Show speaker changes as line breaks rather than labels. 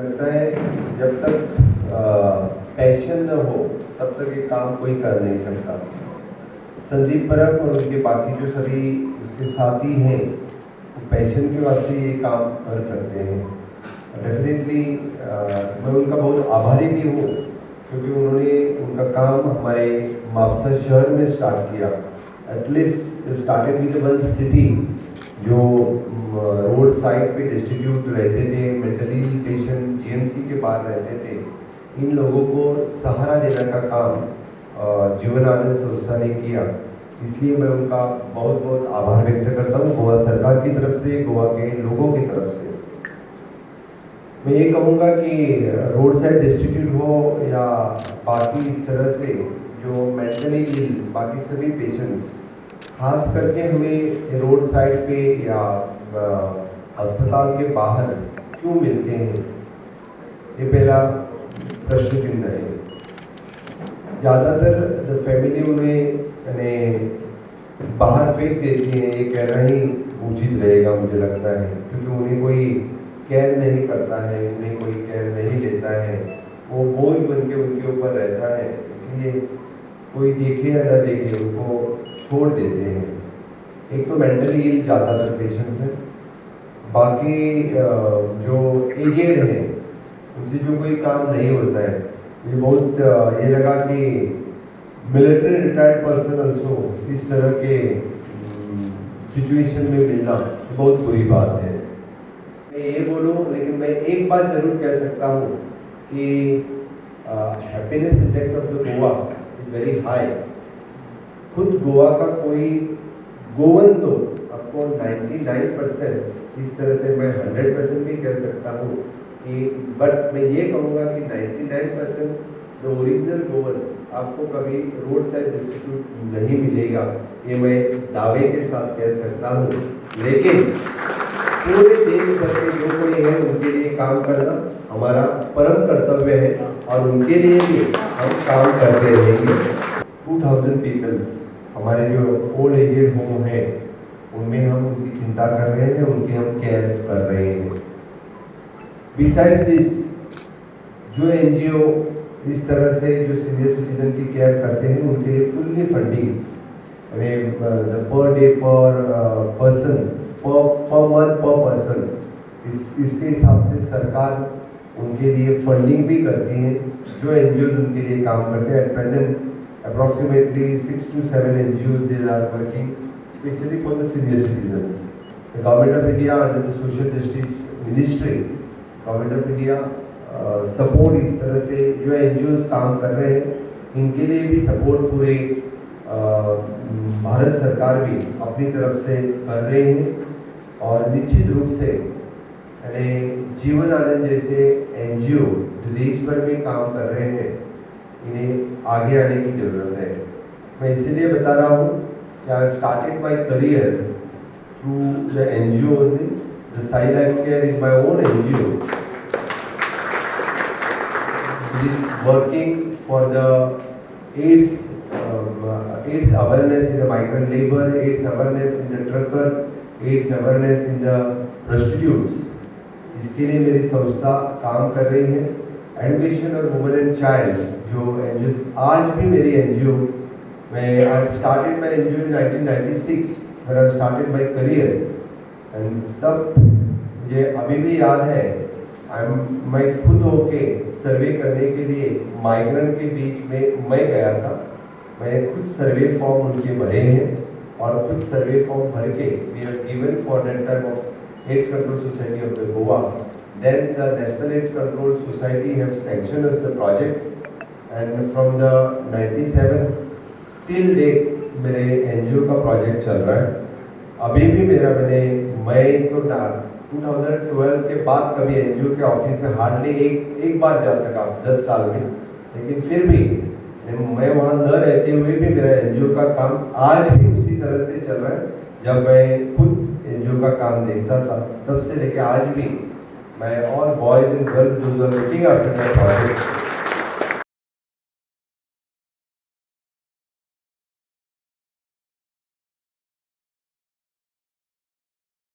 लगता है जब तक पैशन न हो तब तक ये काम कोई कर नहीं सकता। संदीप परब और उनके बाकी जो सभी उसके साथी हैं वो पैशन के वास्ते ये काम कर सकते हैं। डेफिनेटली मैं उनका बहुत आभारी भी हूँ क्योंकि उन्होंने उनका काम हमारे मापसा शहर में स्टार्ट किया। At least started with one city जो रोड साइड पे डिस्ट्रीब्यूट रहते थे, मेंटली पेशेंट जीएमसी के बाहर रहते थे, इन लोगों को सहारा देने का काम जीवनानंद संस्था ने किया। इसलिए मैं उनका बहुत बहुत आभार व्यक्त करता हूँ गोवा सरकार की तरफ से, गोवा के लोगों की तरफ से। मैं ये कहूँगा कि रोड साइड डिस्ट्रीब्यूट हो या बाकी इस तरह से जो मेंटली इल बाकी सभी पेशेंट्स, खास करके हमें रोड साइड पे या अस्पताल के बाहर क्यों मिलते हैं, ये पहला प्रश्न चिन्ह है। ज़्यादातर फैमिली उन्हें बाहर फेंक देती है, ये कहना ही उचित रहेगा मुझे लगता है, क्योंकि उन्हें कोई केयर नहीं करता है, उन्हें कोई केयर नहीं लेता है, वो बोझ बन के उनके ऊपर रहता है। इसलिए कोई देखे या न देखे उनको छोड़ देते हैं। एक तो मेंटली इल ज़्यादातर पेशेंट्स हैं, बाकी जो एजेड हैं उनसे जो कोई काम नहीं होता है। ये बहुत ये लगा कि मिलिट्री रिटायर्ड पर्सन ऑल्सो इस तरह के सिचुएशन में मिलना बहुत बुरी बात है। मैं ये बोलूँ, लेकिन मैं एक बात जरूर कह सकता हूँ कि happiness index of the Goa is very high. खुद गोवा का कोई गोवन लोग आपको 99% इस तरह से, मैं 100% भी कह सकता हूँ कि, बट मैं ये कहूँगा कि 99% जो ओरिजिनल गोवन आपको कभी रोड साइड डिस्ट्रीब्यूट नहीं मिलेगा, ये मैं दावे के साथ कह सकता हूँ। लेकिन पूरे देश भर के जो कोई है उनके लिए काम करना हमारा परम कर्तव्य है और उनके लिए भी हम काम करते रहेंगे। 2000 पीपल्स हमारे जो ओल्ड एजेड होम है उनमें हम उनकी चिंता कर रहे हैं, उनकी हम केयर कर रहे हैं। बिसाइड दिस जो एनजीओ इस तरह से जो सीनियर सिटीजन की केयर करते हैं उनके लिए फुल्ली फंडिंग, पर डे पर पर्सन पर मंथ पर पर्सन, इसके हिसाब से सरकार उनके लिए फंडिंग भी करती है। जो एनजीओ उनके लिए काम करते हैं, at present approximately 6 to 7 NGOs they are working especially for the senior citizens. The Government of India under the Social Justice Ministry, Government of India support इस तरह से जो NGOs काम कर रहे हैं इनके लिए भी सपोर्ट पूरे भारत सरकार भी अपनी तरफ से कर रहे हैं। और निश्चित रूप से जीवन आनंद जैसे एनजीओ जो देश भर में काम कर रहे हैं, इन्हें आगे आने की ज़रूरत है। मैं इसीलिए बता रहा हूँ कि I started my career through the NGO only. The Sai life care is my own NGO, it is working for the AIDS awareness in the migrant labor, AIDS awareness in the truckers, AIDS awareness in the prostitutes। इसके लिए मेरी संस्था काम कर रही है। Education और women and child जो एनजीओ आज भी मेरी एनजीओ, मैं I started my NGO in 1996 when I started my career. And तब मुझे अभी भी याद है, मैं खुद होके सर्वे करने के लिए माइग्रेंट के बीच में मैं गया था। मैंने खुद सर्वे फॉर्म उनके भरे हैं और खुद सर्वे फॉर्म भर के we are given for that time of AIDS control society of the Goa. Then the National AIDS Control Society have sanctioned us the project, and from the 97 till date मेरे एनजीओ का project चल रहा है। अभी भी मैं तो 2012 के बाद कभी एनजीओ के ऑफिस में हार्डली एक बार जा सका 10 साल में, लेकिन फिर भी मैं वहाँ न रहते हुए भी मेरा एनजीओ का काम आज भी उसी तरह से चल रहा है। जब मैं खुद एनजीओ का काम देखता था तब से लेकर आज भी मैं all boys and girls who are looking after my project